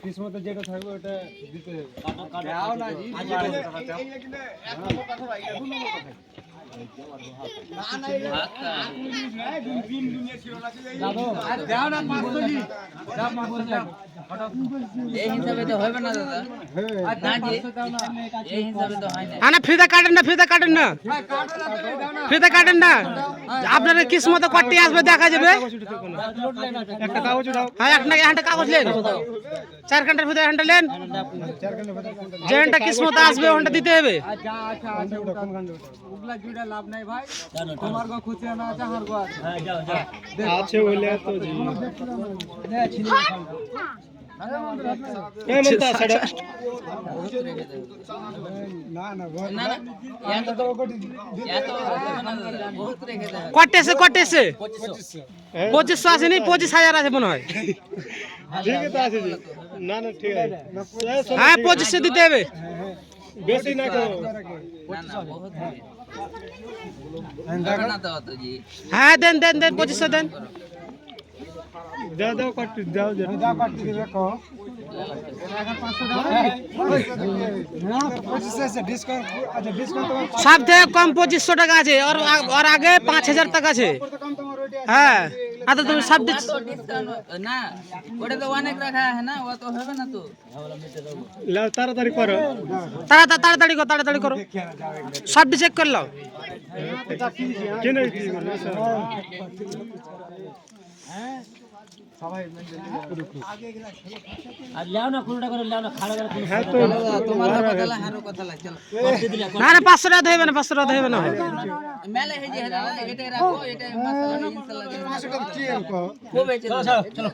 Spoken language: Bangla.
কিসমতে যেটা থাকবে ওটা দিতে ফিতা কাটেন না, ফিতা কাটেন না, ফিতা কাটেন না। আপনার কিসমতে কটি আসবে দেখা যাবে। হ্যাঁ, একটা কাগজ লেন, 4 ঘন্টার ভিতরে হ্যান্ডা লেন, যে হ্যান্ডা কিসমতে আসবে ওটা দিতে হবে। লাভ নাই ভাই, তোমার গো খুশি না আছে, আমার গো আছে বলে তো জি কটেছে 2500 আসেনি, 25,000 আছে মনে হয়। হ্যাঁ 2500 দিতে হবে, বেশি না করো। হ্যাঁ দেন 2500 দেন। সব থেকে কম 2500 টাকা আছে, और आगे 5000 টাকা আছে। হ্যাঁ আচ্ছা তুমি সব না, ওটা তো অনেক রাখা है না, वो तो হবে না তো। তাড়াতাড়ি করো, তাড়াতাড়ি করো, সব চেক করে লাও। না 500 টাকা দেবে না, 500 টাকা দেবে না। মেলে হে যে এটা রাখো, এটা মশলা ইনশাআল্লাহ।